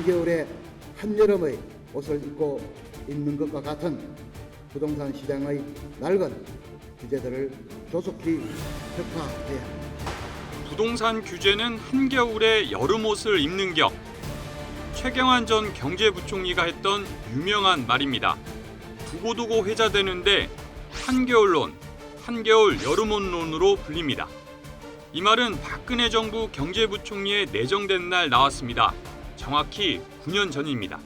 한겨울에 한여름의 옷을 입고 있는 것과 같은 부동산 시장의 낡은 규제들을 조속히 격파해야 합니다. 부동산 규제는 한겨울에 여름옷을 입는 격. 최경환 전 경제부총리가 했던 유명한 말입니다. 두고두고 회자되는데 한겨울론, 한겨울 여름옷론으로 불립니다. 이 말은 박근혜 정부 경제부총리에 내정된 날 나왔습니다. 정확히 9년 전입니다.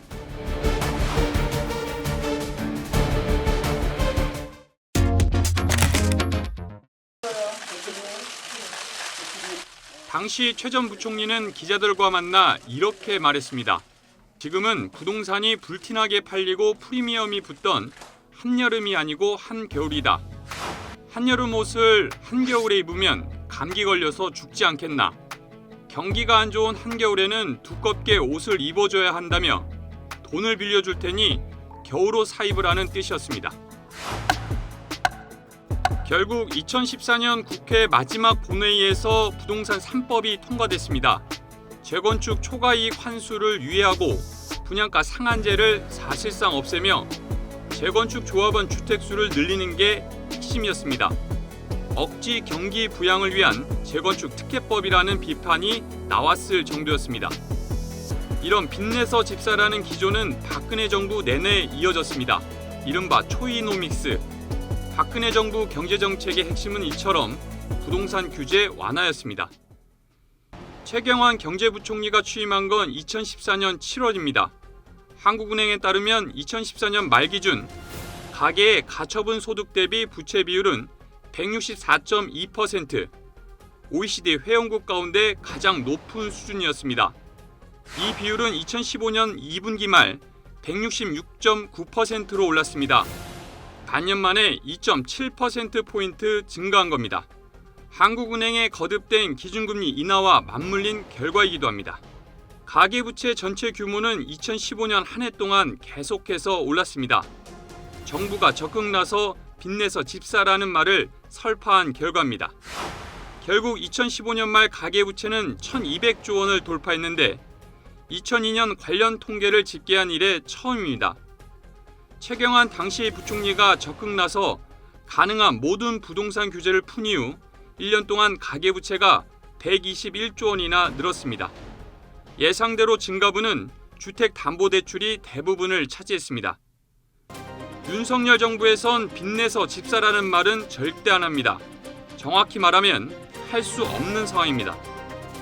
당시 최 전 부총리는 기자들과 만나 이렇게 말했습니다. 지금은 부동산이 불티나게 팔리고 프리미엄이 붙던 한여름이 아니고 한겨울이다. 한여름 옷을 한겨울에 입으면 감기 걸려서 죽지 않겠나. 경기가 안 좋은 한겨울에는 두껍게 옷을 입어줘야 한다며 돈을 빌려줄 테니 겨울옷 사입으라는 뜻이었습니다. 결국 2014년 국회 마지막 본회의에서 부동산 3법이 통과됐습니다. 재건축 초과이익 환수를 유예하고 분양가 상한제를 사실상 없애며 재건축 조합원 주택수를 늘리는 게 핵심이었습니다. 억지 경기 부양을 위한 재건축 특혜법이라는 비판이 나왔을 정도였습니다. 이런 빚내서 집사라는 기조는 박근혜 정부 내내 이어졌습니다. 이른바 초이노믹스. 박근혜 정부 경제정책의 핵심은 이처럼 부동산 규제 완화였습니다. 최경환 경제부총리가 취임한 건 2014년 7월입니다. 한국은행에 따르면 2014년 말 기준 가계의 가처분 소득 대비 부채 비율은 164.2%, OECD 회원국 가운데 가장 높은 수준이었습니다. 이 비율은 2015년 2분기 말 166.9%로 올랐습니다. 반년 만에 2.7%포인트 증가한 겁니다. 한국은행의 거듭된 기준금리 인하와 맞물린 결과이기도 합니다. 가계부채 전체 규모는 2015년 한 해 동안 계속해서 올랐습니다. 정부가 적극 나서 빚내서 집사라는 말을 설파한 결과입니다. 결국 2015년 말 가계부채는 1,200조 원을 돌파했는데 2002년 관련 통계를 집계한 이래 처음입니다. 최경환 당시 부총리가 적극 나서 가능한 모든 부동산 규제를 푼 이후 1년 동안 가계부채가 121조 원이나 늘었습니다. 예상대로 증가분은 주택담보대출이 대부분을 차지했습니다. 윤석열 정부에선 빚내서 집사라는 말은 절대 안 합니다. 정확히 말하면 할 수 없는 상황입니다.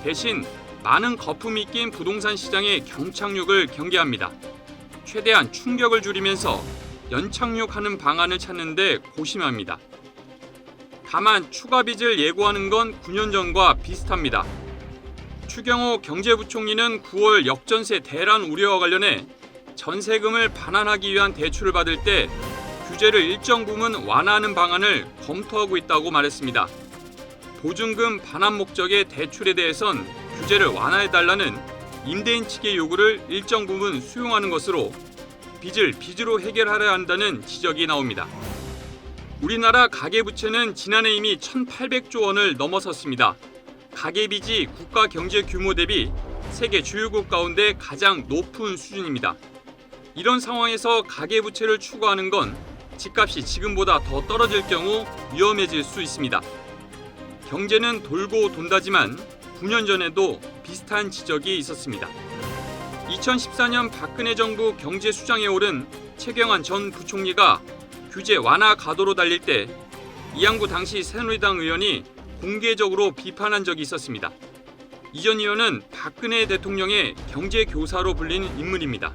대신 많은 거품이 낀 부동산 시장의 경착륙을 경계합니다. 최대한 충격을 줄이면서 연착륙하는 방안을 찾는 데 고심합니다. 다만 추가 빚을 예고하는 건 9년 전과 비슷합니다. 추경호 경제부총리는 9월 역전세 대란 우려와 관련해 전세금을 반환하기 위한 대출을 받을 때 규제를 일정 부분 완화하는 방안을 검토하고 있다고 말했습니다. 보증금 반환 목적의 대출에 대해선 규제를 완화해달라는 임대인 측의 요구를 일정 부분 수용하는 것으로 빚을 빚으로 해결하려 한다는 지적이 나옵니다. 우리나라 가계부채는 지난해 이미 1,800조 원을 넘어섰습니다. 가계빚이 국가 경제 규모 대비 세계 주요국 가운데 가장 높은 수준입니다. 이런 상황에서 가계부채를 추구하는 건 집값이 지금보다 더 떨어질 경우 위험해질 수 있습니다. 경제는 돌고 돈다지만 9년 전에도 비슷한 지적이 있었습니다. 2014년 박근혜 정부 경제 수장에 오른 최경환 전 부총리가 규제 완화 가도로 달릴 때 이양구 당시 새누리당 의원이 공개적으로 비판한 적이 있었습니다. 이 전 의원은 박근혜 대통령의 경제교사로 불리는 인물입니다.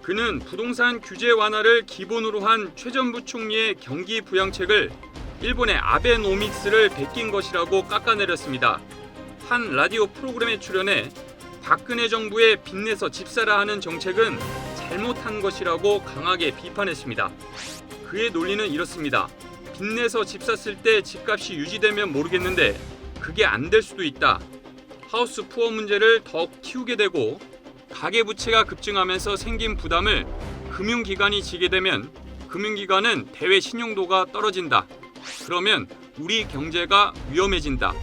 그는 부동산 규제 완화를 기본으로 한 최 전 부총리의 경기 부양책을 일본의 아베노믹스를 베낀 것이라고 깎아내렸습니다. 한 라디오 프로그램에 출연해 박근혜 정부의 빚내서 집사라 하는 정책은 잘못한 것이라고 강하게 비판했습니다. 그의 논리는 이렇습니다. 빚내서 집 샀을 때 집값이 유지되면 모르겠는데 그게 안 될 수도 있다. 하우스 푸어 문제를 더 키우게 되고 가계부채가 급증하면서 생긴 부담을 금융기관이 지게 되면 금융기관은 대외 신용도가 떨어진다. 그러면 우리 경제가 위험해진다.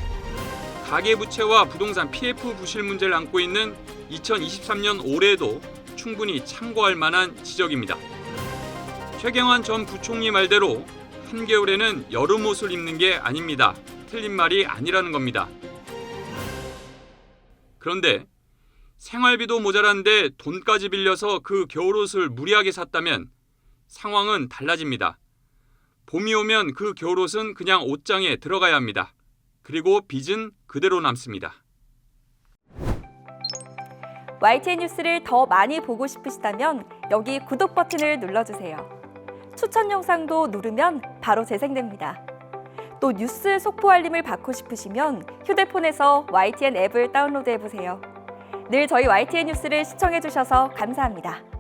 가계부채와 부동산 PF 부실 문제를 안고 있는 2023년 올해에도 충분히 참고할 만한 지적입니다. 최경환 전 부총리 말대로 한겨울에는 여름 옷을 입는 게 아닙니다. 틀린 말이 아니라는 겁니다. 그런데 생활비도 모자란데 돈까지 빌려서 그 겨울옷을 무리하게 샀다면 상황은 달라집니다. 봄이 오면 그 겨울옷은 그냥 옷장에 들어가야 합니다. 그리고 빚은 그대로 남습니다. YTN 뉴스를 더 많이 보고 싶으시다면 여기 구독 버튼을 눌러주세요. 추천 영상도 누르면 바로 재생됩니다. 또 뉴스 속보 알림을 받고 싶으시면 휴대폰에서 YTN 앱을 다운로드해보세요. 늘 저희 YTN 뉴스를 시청해주셔서 감사합니다.